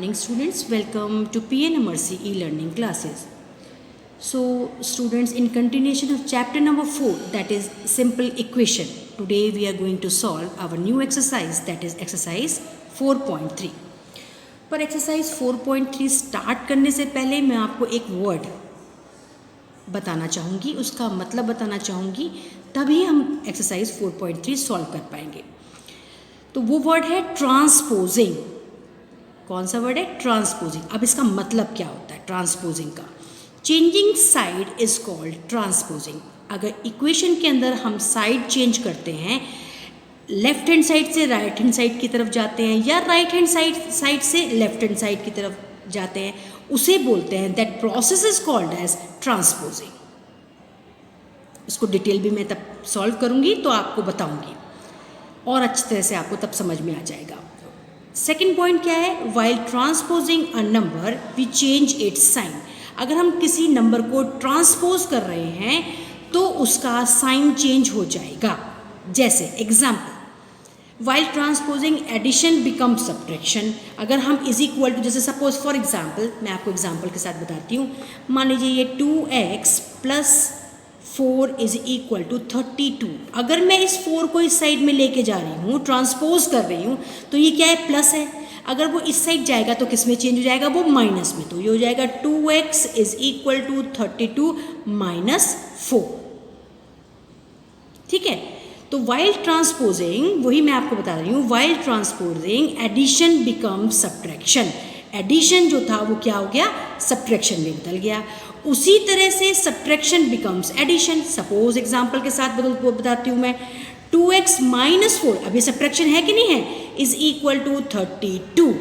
morning students, welcome to PNMRC e-learning classes. So students, in continuation of chapter number 4, that is simple equation, today we are going to solve our new exercise, that is exercise 4.3. पर exercise 4.3 start करने से पहले मैं आपको एक word बताना चाहूँगी, उसका मतलब बताना चाहूँगी, तभी हम एक्सरसाइज 4.3 सॉल्व कर पाएंगे. तो वो वर्ड है ट्रांसपोजिंग. कौन सा वर्ड है? ट्रांसपोजिंग. अब इसका मतलब क्या होता है ट्रांसपोजिंग का? Changing side is called transposing. अगर इक्वेशन के अंदर हम साइड चेंज करते हैं, लेफ्ट हैंड साइड से राइट हैंड साइड की तरफ जाते हैं या राइट हैंड साइड से लेफ्ट हैंड साइड की तरफ जाते हैं, उसे बोलते हैं that process is called as transposing. इसको डिटेल भी मैं तब सॉल्व करूंगी तो आपको बताऊंगी और अच्छी तरह से आपको तब समझ में आ जाएगा. सेकेंड पॉइंट क्या है? While transposing a number we change its sign. अगर हम किसी नंबर को ट्रांसपोज कर रहे हैं तो उसका साइन चेंज हो जाएगा. जैसे example, while transposing addition become subtraction. अगर हम इज इक्वल टू, जैसे सपोज फॉर एग्जाम्पल, मैं आपको एग्जाम्पल के साथ बताती हूँ. मान लीजिए ये 2x plus 4 is equal to 32. अगर मैं इस 4 को इस साइड में लेके जा रही हूँ, ट्रांसपोज कर रही हूँ, तो ये क्या है? प्लस है. अगर वो इस साइड जाएगा तो किस में चेंज हो जाएगा? वो माइनस में. तो ये हो जाएगा 2x is equal to 32 minus 4. ठीक है. तो वाइल ट्रांसपोजिंग, वही मैं आपको बता रही हूँ, while transposing addition become subtraction. Addition जो था वो क्या हो गया? सब्ट्रैक्शन में बदल गया. उसी तरह से subtraction becomes addition. Suppose example के साथ बताती हूँ मैं. 2x माइनस 4, अब ये सब्ट्रैक्शन है कि नहीं है? Is equal to 32.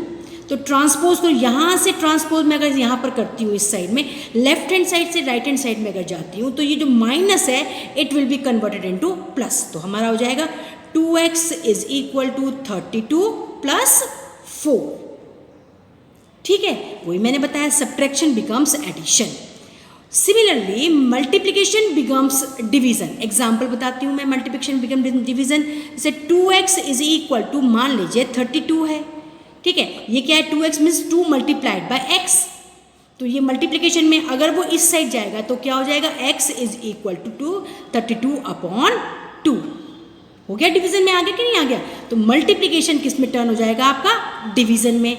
तो ट्रांसपोज, तो यहाँ से ट्रांसपोज मैं अगर यहाँ पर करती हूँ इस साइड में, लेफ्ट हैंड साइड से राइट हैंड साइड में अगर जाती हूँ, तो ये जो माइनस है it will be converted into plus. तो हमारा हो जाएगा 2x is equal to 32 plus 4. ठीक है, वही मैंने बताया, subtraction becomes addition. Similarly multiplication becomes division. Example बताती हूँ मैं, मल्टीप्लिकेशन बिकम डिवीजन. जैसे 2x इज इक्वल टू, मान लीजिए 32 है. ठीक है, ये क्या है? 2x means 2 multiplied by x. तो ये मल्टीप्लिकेशन में अगर वो इस साइड जाएगा तो क्या हो जाएगा? x is equal to 32 upon 2. हो गया डिवीजन में, आ गया कि नहीं आ गया? तो मल्टीप्लिकेशन किस में टर्न हो जाएगा? आपका डिवीजन में.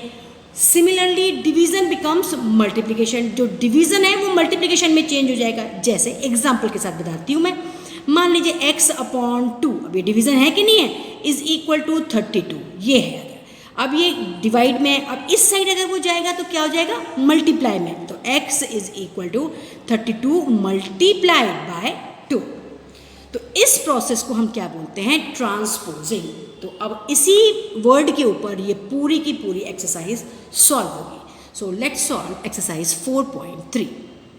Similarly division becomes multiplication. जो डिवीजन है वो मल्टीप्लिकेशन में चेंज हो जाएगा. जैसे एग्जाम्पल के साथ बताती हूँ मैं. मान लीजिए x अपॉन 2, अब ये डिवीजन है कि नहीं है? Is equal to 32. ये है. अब ये डिवाइड में, अब इस साइड अगर वो जाएगा तो क्या हो जाएगा? मल्टीप्लाई में. तो x is equal to 32 multiplied by 2. तो इस प्रोसेस को हम क्या बोलते हैं? ट्रांसपोजिंग. तो अब इसी वर्ड के ऊपर ये पूरी की पूरी एक्सरसाइज सॉल्व होगी. So let's solve exercise 4.3.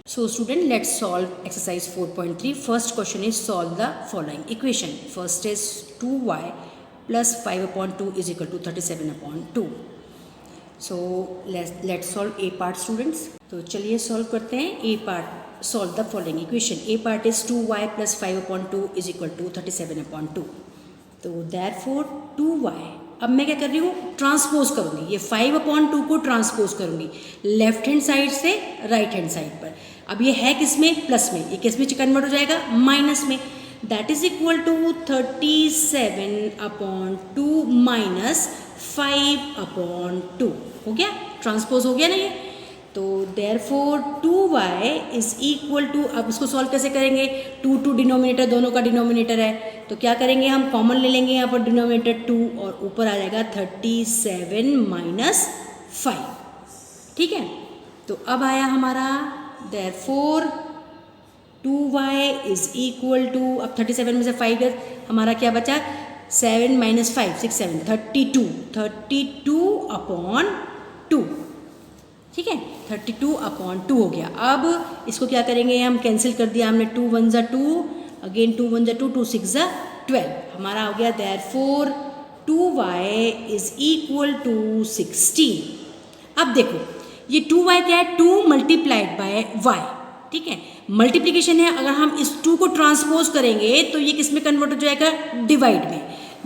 So student, let's solve exercise 4.3. First question is solve the following equation. First is 2y plus 5 upon 2 is equal to 37 upon 2. So let's solve A part students. तो चलिए solve करते हैं A part. Solve the following equation. A part is 2y plus 5 upon 2 is equal to 37 upon 2. तो therefore 2y, अब मैं क्या कर रही हूँ? ट्रांसपोज करूँगी. ये 5 upon 2 को ट्रांसपोज करूँगी लेफ्ट हैंड साइड से राइट हैंड साइड पर. अब ये है किस में? प्लस में. ये किस में कन्वर्ट हो जाएगा? माइनस में. That is equal to 37 upon 2 minus 5 upon 2. हो गया? ट्रांसपोज हो गया ना ये? तो therefore 2y is equal to, अब इसको सॉल्व कैसे करेंगे? 2 डिनोमिनेटर, दोनों का डिनोमिनेटर है, तो क्या करेंगे? हम कॉमन ले लेंगे यहाँ पर डिनोमिनेटर 2 और ऊपर आ जाएगा 37 माइनस 5. ठीक है, तो अब आया हमारा therefore 2y is equal to, अब 37 में से 5 गए, हमारा क्या बचा? 7 माइनस 5 6 7 32 अपॉन 2. ठीक है, 32 अपॉन 2 हो गया. अब इसको क्या करेंगे? हम कैंसिल कर दिया हमने. 2 1 ज़ा 2, अगेन 2 1 ज़ा 2, 2 6 ज़ा 12. हमारा हो गया therefore 2y is equal to 16. अब देखो ये 2y क्या है? 2 मल्टीप्लाइड बाय y. ठीक है, मल्टीप्लिकेशन है. अगर हम इस 2 को ट्रांसपोज करेंगे तो ये किस में कन्वर्ट हो जाएगा? डिवाइड में.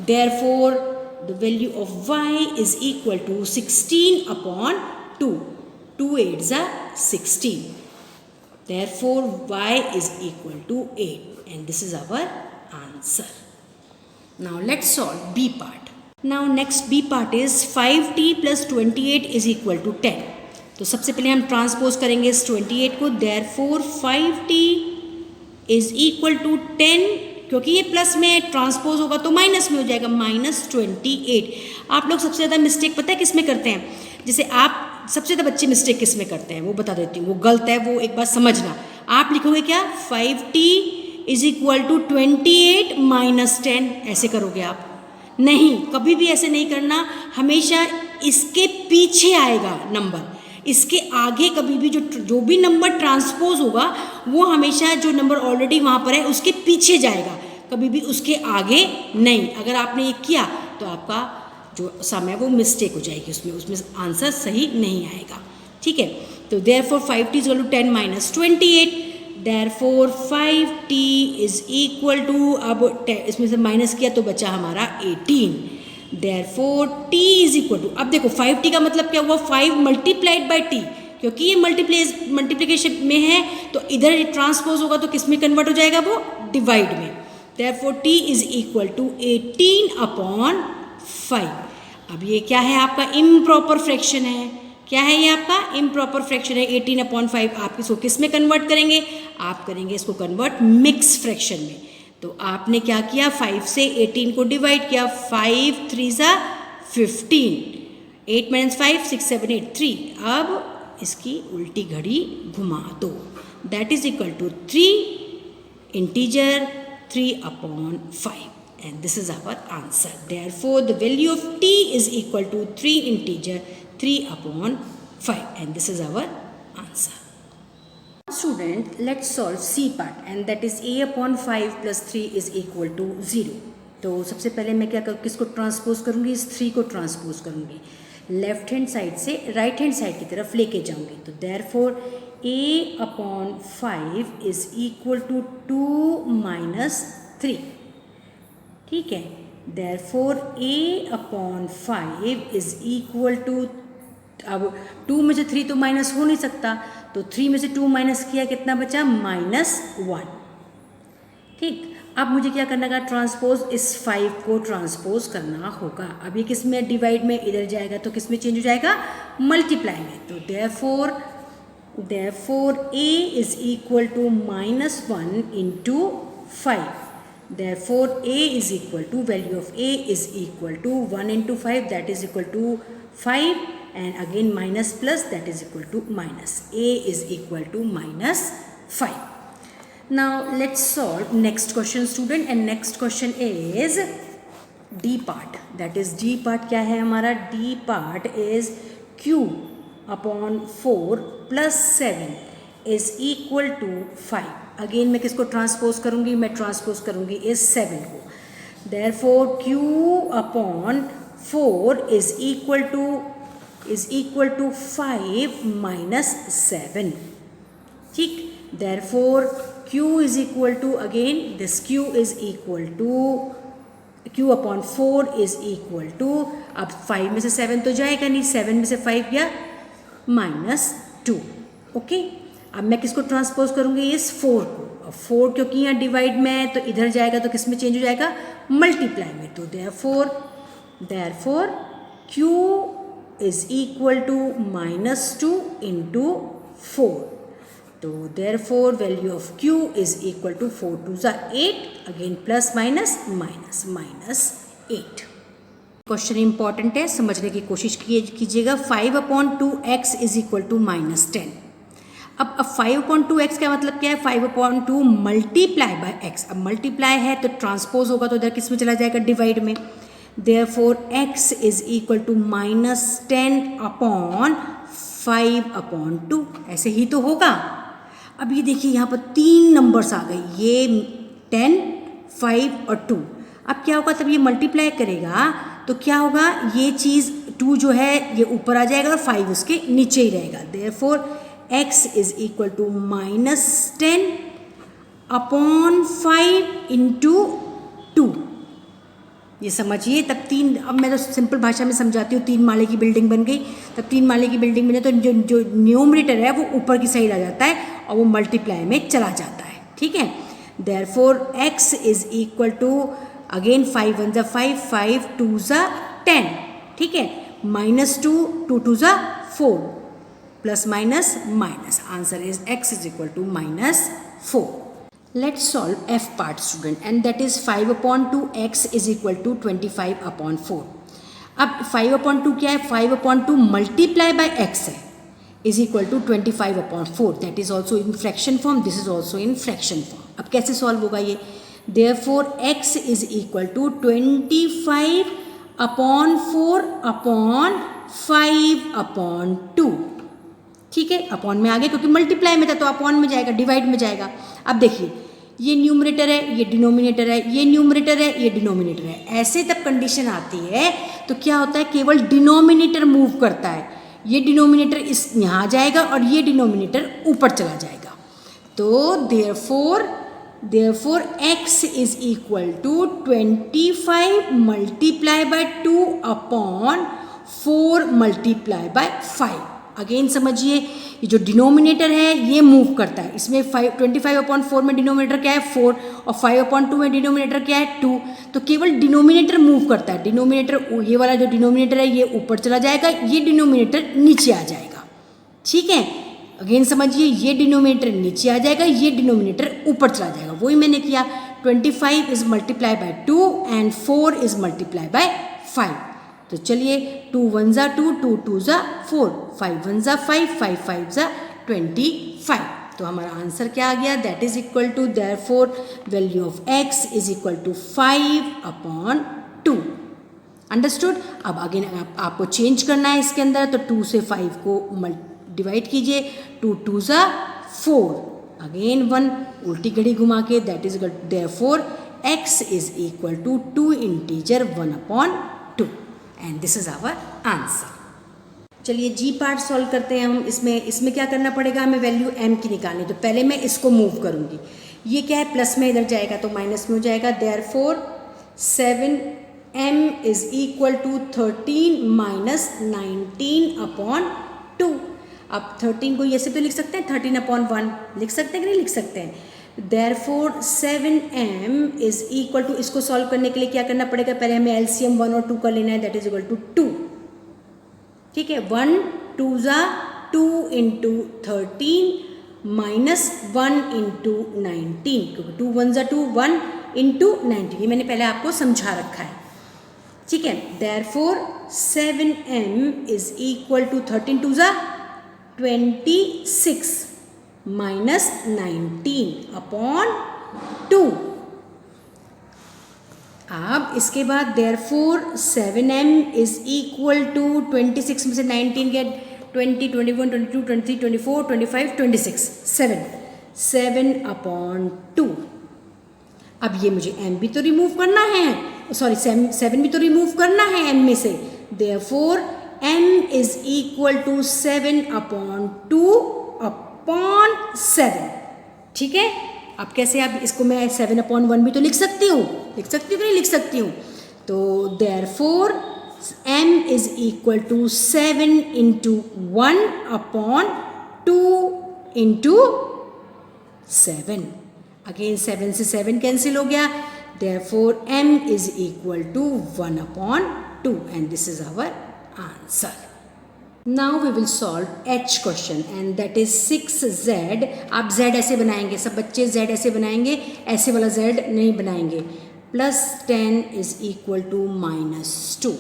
Therefore the value of y is equal to 16 upon 2. 2 8s are 16. Therefore, y is equal to 8 and this is our answer. Now let's solve B part. Now next B part is 5t plus 28 is equal to 10. तो सबसे पहले हम transpose करेंगे इस 28 को. Therefore 5t is equal to 10. क्योंकि ये plus में ट्रांसपोज होगा तो माइनस में हो जाएगा, -28. आप लोग सबसे ज़्यादा मिस्टेक पता है किस में करते हैं? जैसे आप सबसे ज़्यादा बच्चे मिस्टेक किस में करते हैं वो बता देती हूँ, वो गलत है, वो एक बार समझना. आप लिखोगे क्या? 5t is equal to 28 minus 10, ऐसे करोगे आप? नहीं, कभी भी ऐसे नहीं करना. हमेशा इसके पीछे आएगा नंबर, इसके आगे कभी भी जो भी नंबर ट्रांसपोज होगा वो हमेशा जो नंबर ऑलरेडी वहाँ पर है उसके पीछे जाएगा, कभी भी उसके आगे नहीं. अगर आपने ये किया तो आपका जो सम है वो मिस्टेक हो जाएगी, उसमें आंसर सही नहीं आएगा. ठीक है, तो therefore 5t is equal to 10 minus 28. Therefore 5t is equal to, अब इसमें से माइनस किया तो बचा हमारा 18. Therefore t is equal to, अब देखो 5t का मतलब क्या हुआ? 5 मल्टीप्लाइड बाई t. क्योंकि ये मल्टीप्लिकेशन में है तो इधर ट्रांसपोज होगा तो किस में कन्वर्ट हो जाएगा? वो डिवाइड में. Therefore t is equal to 18 upon 5. अब ये क्या है? आपका इम्प्रॉपर फ्रैक्शन है. क्या है ये? आपका इम्प्रॉपर फ्रैक्शन है. 18 अपॉन 5 आप इसको किस में कन्वर्ट करेंगे? आप करेंगे इसको कन्वर्ट मिक्स फ्रैक्शन में. तो आपने क्या किया? 5 से 18 को डिवाइड किया. 5 3 सा 15. 8 माइनस 5 6 7 8 3. अब इसकी उल्टी घड़ी घुमा दो. That is equal to 3 integer 3 upon 5. And this is our answer. Therefore, the value of t is equal to 3 integer 3 upon 5. And this is our answer. Student, let's solve C part. And that is a upon 5 plus 3 is equal to 0. तो सबसे पहले मैं क्या किसको transpose करूँगी? इस 3 को transpose करूँगी. लेफ्ट हैंड साइड से राइट हैंड साइड की तरफ लेके जाऊँगी. तो therefore a upon 5 is equal to 2 minus 3. ठीक है. Therefore a upon 5 is equal to, अब 2 में से 3 तो माइनस हो नहीं सकता, तो 3 में से 2 माइनस किया, कितना बचा? -1. ठीक. अब मुझे क्या करना है? ट्रांसपोज इस 5 को ट्रांसपोज करना होगा. अब ये किस में? डिवाइड में. इधर जाएगा तो किस में चेंज हो जाएगा? मल्टीप्लाई में. तो therefore a is equal to -1 into 5. Therefore, a is equal to, value of a is equal to 1 into 5, that is equal to 5, and again minus plus, that is equal to minus. A is equal to -5. Now let's solve next question, student, and next question is D part. That is D part क्या है हमारा? D part is q upon 4 plus 7 is equal to 5. Again मैं किसको transpose करूँगी? मैं transpose करूँगी इस 7 को. Therefore q upon 4 is equal to 5 minus 7. ठीक. Therefore q is equal to, again this q is equal to, q upon 4 is equal to, अब 5 में से 7 तो जाएगा नहीं, 7 में से 5 गया -2. ओके. अब मैं किसको ट्रांसपोज करूँगी? इस 4 को. अब 4 क्योंकि यहाँ डिवाइड में है तो इधर जाएगा तो किस में चेंज हो जाएगा? मल्टीप्लाई में. तो therefore q is equal to -2 into 4. तो therefore value of q is equal to 4 2 ज़ा 8, again plus minus minus -8. Question important है, समझने की कोशिश कीजिएगा. 5 upon 2x is equal to -10. अब 5 अपॉन 2x का मतलब क्या है? 5 अपॉन 2 मल्टीप्लाई बाय x. अब मल्टीप्लाई है तो ट्रांसपोज होगा तो इधर किस में चला जाएगा? डिवाइड में. Therefore x is equal to -10 upon 5 upon 2. ऐसे ही तो होगा. अब ये देखिए यहाँ पर 3 नंबर्स आ गए, ये 10, 5 और 2. अब क्या होगा? तब ये मल्टीप्लाई करेगा तो क्या होगा? ये चीज़ 2 जो है ये ऊपर आ जाएगा और 5 उसके नीचे ही रहेगा. Therefore x is equal to -10 upon 5 into 2. ये समझिए। तब तीन, अब मैं तो सिंपल भाषा में समझाती हूँ, 3 माले की बिल्डिंग बन गई। तब 3 माले की बिल्डिंग बने तो जो न्यूमरेटर है वो ऊपर की साइड आ जाता है और वो मल्टीप्लाई में चला जाता है, ठीक है। Therefore x is equal to, again 5 1 ज़ा 5, 5 2 ज़ा 10, ठीक है, -2, 2 2 ज़ा 4, plus minus minus, answer is x is equal to -4। Let's solve f part student, and that is 5/2 x is equal to 25/4। अब 5/2 क्या है, 5/2 मल्टीप्लाई बाय x है, is equal to 25/4। That is also in fraction form, this is also in fraction form. अब कैसे solve होगा ये, therefore x is equal to 25/4/5/2, ठीक है। अपॉन में आ गया क्योंकि मल्टीप्लाई में था तो अपॉन में जाएगा, डिवाइड में जाएगा। अब देखिए, ये न्यूमरेटर है, ये डिनोमिनेटर है, ये न्यूमरेटर है, ये डिनोमिनेटर है। ऐसे तब कंडीशन आती है तो क्या होता है, केवल डिनोमिनेटर मूव करता है। ये डिनोमिनेटर इस यहाँ जाएगा और ये डिनोमिनेटर ऊपर चला जाएगा। तो therefore x is equal to 25 multiply by 2 upon 4 multiply by 5। Again समझिए, ये जो डिनोमिनेटर है ये मूव करता है, इसमें 25/4 में डिनोमिनेटर क्या है 4 और 5/2 में डिनोमिनेटर क्या है 2, तो केवल डिनोमिनेटर मूव करता है। डिनोमिनेटर, ये वाला जो डिनोमिनेटर है ये ऊपर चला जाएगा, ये डिनोमिनेटर नीचे आ जाएगा, ठीक है। अगेन समझिए, ये डिनोमिनेटर नीचे आ जाएगा, ये डिनोमिनेटर ऊपर चला जाएगा। वही मैंने किया, 25 is multiply by 2 and 4 is multiply by 5। तो चलिए, 2 1 ज़ा 2, 2 2 ज़ा 4, 5 1 ज़ा 5, 5 5 ज़ा 25। तो हमारा आंसर क्या आ गया, that is equal to, therefore value of x is equal to 5/2। Understood. अब अगेन आपको चेंज करना है इसके अंदर, तो 2 से 5 को डिवाइड कीजिए, 2 2 ज़ा 4, अगेन 1 उल्टी घड़ी घुमा के, that is therefore x is equal to 2 integer 1/2 and this is our answer. चलिए जी पार्ट सॉल्व करते हैं हम। इसमें क्या करना पड़ेगा, हमें वैल्यू m की निकालनी। तो पहले मैं इसको मूव करूंगी, ये क्या है प्लस में इधर जाएगा तो माइनस में हो जाएगा। Therefore 7m is equal to 13 minus 19/2। अब 13 को ऐसे तो लिख सकते हैं, 13/1 लिख सकते हैं कि नहीं लिख सकते हैं। Therefore 7m is equal to, इसको सॉल्व करने के लिए क्या करना पड़ेगा, पहले हमें एलसीएम 1 और 2 का लेना है, दैट इज इक्वल टू 2, ठीक है। 1 2 ज़ा 2 इंटू 13 माइनस 1 इंटू 19, क्योंकि 2 1 ज़ा 2, 1 इंटू 19, ये मैंने पहले आपको समझा रखा है, ठीक है। Therefore 7m is equal to 13 2 ज़ा 26 माइनस 19/2। अब इसके बाद therefore 7m is equal to 26 में से 19 गया, 20 21 22 23 24 25 26, 7/2। अब ये मुझे m भी तो रिमूव करना है, सॉरी 7 भी तो रिमूव करना है m में से। Therefore m is equal to 7/2/7, ठीक है। अब कैसे, आप इसको मैं 7/1 भी तो लिख सकती हूँ कि नहीं लिख सकती हूँ। तो therefore m is equal to 7 into 1/2 into 7, again 7 से 7 कैंसिल हो गया। Therefore m is equal to 1/2 and this is our answer. Now we will solve H question and that is 6z। आप z ऐसे बनाएंगे, सब बच्चे z ऐसे बनाएंगे, ऐसे वाला z नहीं बनाएंगे। Plus 10 is equal to -2।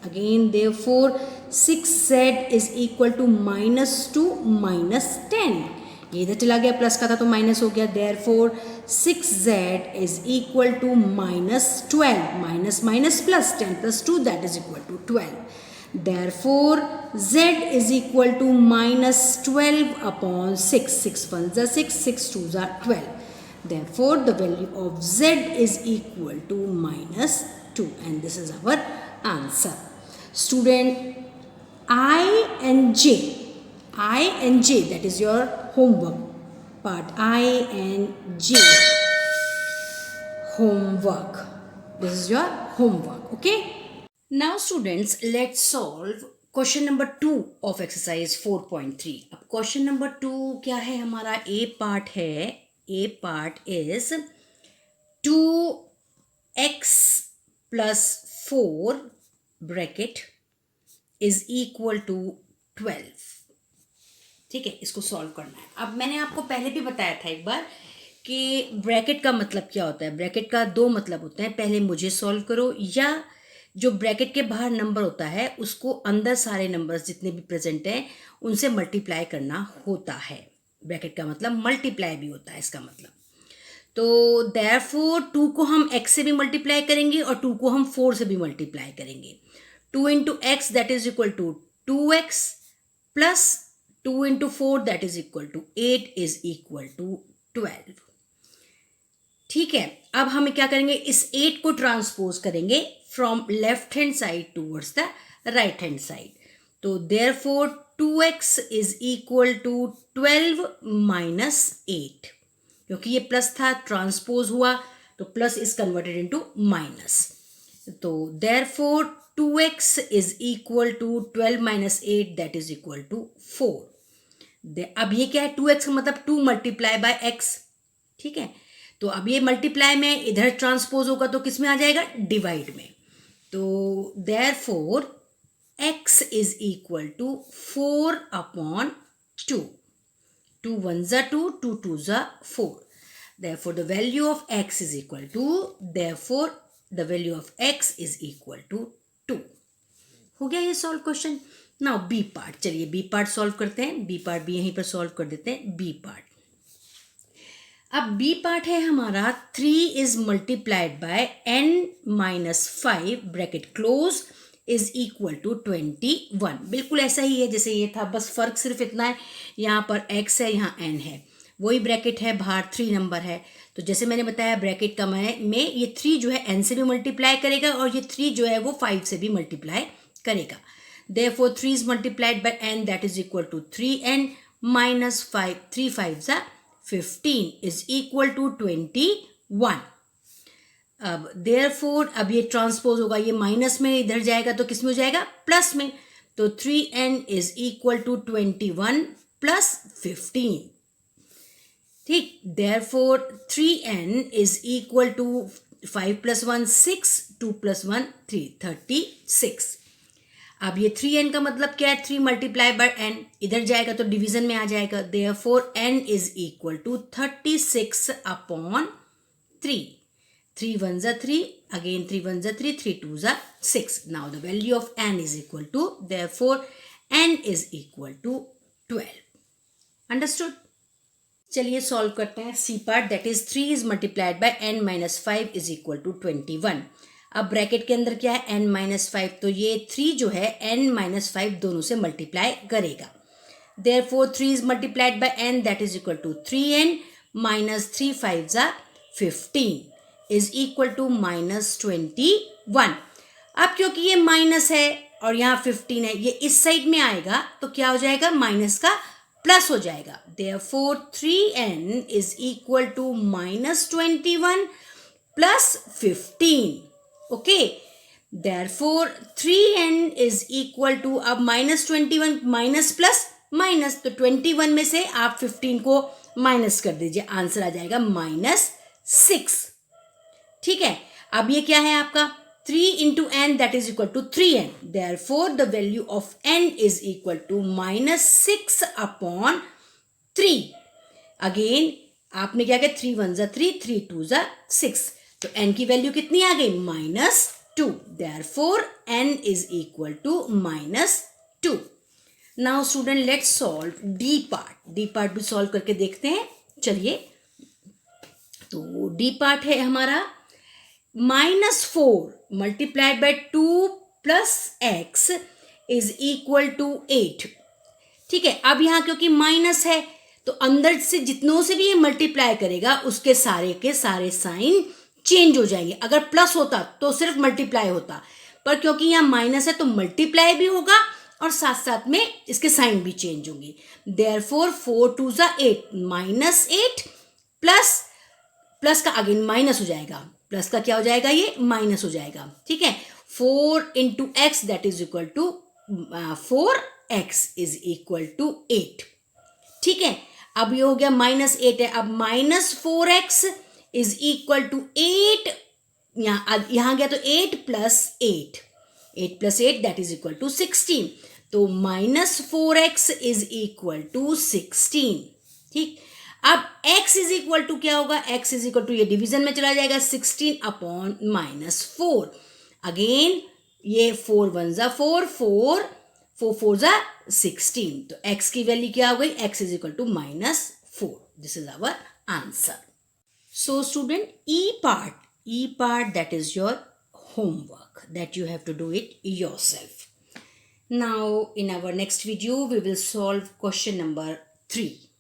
Again therefore 6z is equal to -2 -10, ये इधर चला गया, प्लस का था तो माइनस हो गया। Therefore 6z is equal to -12, minus minus plus 10 + 2 that is equal to 12। Therefore z is equal to -12/6, 6 1 ज़ा 6, 6 2 ज़ा 12। Therefore the value of z is equal to -2 and this is our answer. Student, I and J, that is your homework part, I and J homework, this is your homework. Okay, now students, let's solve question number 2 of exercise 4.3. अब question number 2 क्या है हमारा? A part है. A part is 2x plus 4 bracket is equal to 12. ठीक है, इसको solve करना है. अब मैंने आपको पहले भी बताया था एक बार कि ब्रैकेट का मतलब क्या होता है. ब्रैकेट का दो मतलब होते हैं, पहले मुझे सॉल्व करो, या जो ब्रैकेट के बाहर नंबर होता है उसको अंदर सारे नंबर्स जितने भी प्रेजेंट हैं उनसे मल्टीप्लाई करना होता है. ब्रैकेट का मतलब मल्टीप्लाई भी होता है इसका मतलब. तो देयरफॉर 2 को हम x से भी मल्टीप्लाई करेंगे और 2 को हम 4 से भी मल्टीप्लाई करेंगे. 2 into x that is equal to 2x plus 2 into 4 that is equal to 8 is equal to 12. ठीक है, अब हम क्या करेंगे, इस 8 को ट्रांसपोज करेंगे from left hand side towards the right hand side. तो therefore 2x is equal to 12 minus 8. क्योंकि ये प्लस था, ट्रांसपोज हुआ तो plus is converted into minus. तो therefore 2x is equal to 12 minus 8 that is equal to 4. अब ये क्या है, 2x का मतलब 2 मल्टीप्लाई बाय x. ठीक है, तो अब ये मल्टीप्लाई में इधर ट्रांसपोज होगा तो किस में आ जाएगा, डिवाइड में. तो therefore x is equal to 4 upon 2. 2 1 जा 2, 2 2 जा 4. Therefore the value of x is equal to, therefore the value of x is equal to 2. हो गया ये solve question. Now B part, चलिए बी पार्ट सॉल्व करते हैं. बी पार्ट भी यहीं पर सॉल्व कर देते हैं. बी पार्ट, अब बी पार्ट है हमारा 3 is multiplied by n minus 5 bracket close is equal to 21. बिल्कुल ऐसा ही है जैसे ये था, बस फर्क सिर्फ इतना है, यहाँ पर x है, यहाँ n है. वही ब्रैकेट है, बाहर 3 नंबर है. तो जैसे मैंने बताया ब्रैकेट का में ये 3 जो है n से भी मल्टीप्लाई करेगा और ये 3 जो है वो 5 से भी मल्टीप्लाई करेगा. Therefore 3 is multiplied by n that is equal to 3n minus 5. 3 5 जा 15 इज इक्वल टू 21. अब देयरफॉर अब ये ट्रांसपोज होगा, ये माइनस में इधर जाएगा तो किस में हो जाएगा, प्लस में. तो 3n is equal to 21 plus 15. ठीक, therefore 3n is equal to 5 plus 1 6, 2 plus 1 3, 36. अब ये 3n का मतलब क्या है, 3 मल्टीप्लाई बाय n, इधर जाएगा तो डिवीजन में आ जाएगा. Therefore n is equal to 36 upon 3. 3 1 जा 3, अगेन 3 1 जा 3, 3 2 जा 6. Now the value of n is equal to, therefore n is equal to 12. Understood. चलिए सॉल्व करते हैं C part, that is 3 is multiplied by n minus 5 is equal to 21. अब bracket के अंदर क्या है, n माइनस 5, तो ये 3 जो है n माइनस 5 दोनों से मल्टीप्लाई करेगा. Therefore 3 is multiplied by n that is equal to 3n minus 3 5 जा 15 इज इक्वल टू माइनस 21. अब क्योंकि ये माइनस है और यहाँ 15 है, ये इस साइड में आएगा तो क्या हो जाएगा, माइनस का प्लस हो जाएगा. Therefore 3n is equal to minus 21 plus 15. Okay, therefore 3n is equal to, अब माइनस 21 माइनस प्लस माइनस, तो 21 में से आप 15 को माइनस कर दीजिए, आंसर आ जाएगा माइनस 6. ठीक है, अब ये क्या है आपका 3 into n that is equal to 3n. Therefore the value of n is equal to minus 6 upon 3. Again आपने क्या किया, 3 1 जा 3, 3 2 जा 6, तो n की वैल्यू कितनी आ गई, minus 2. Therefore n is equal to minus 2. Now student let's solve D part. D part भी सॉल्व करके देखते हैं. चलिए, तो डी पार्ट है हमारा -4 multiplied by 2 plus x is equal to 8. ठीक है, अब यहाँ क्योंकि माइनस है तो अंदर से जितनों से भी ये मल्टीप्लाई करेगा उसके सारे के सारे साइन चेंज हो जाएंगे. अगर प्लस होता तो सिर्फ मल्टीप्लाई होता, पर क्योंकि यहाँ माइनस है तो मल्टीप्लाई भी होगा और साथ साथ में इसके साइन भी चेंज होंगे. देयरफॉर 4 2 जा 8 माइनस 8 प्लस का अगेन माइनस हो जाएगा, प्लस का क्या हो जाएगा, ये माइनस हो जाएगा, ठीक है। 4 into x that is equal to 4x is equal to 8, ठीक है। अब ये हो गया -8 है, अब -4x इज इक्वल टू 8, यहां गया तो 8 plus 8 that is equal to 16, तो -4x इज इक्वल टू 16, ठीक। अब x इज इक्वल टू क्या होगा, x इज इक्वल टू ये डिवीजन में चला जाएगा 16 अपॉन -4, अगेन ये 4 1 जा 4 4 4 4 जा 16, तो x की वैल्यू क्या हो गई, x is equal to -4, this is our answer. So student, E part that is your homework that you have to do it yourself. Now in our next video we will solve question number 3.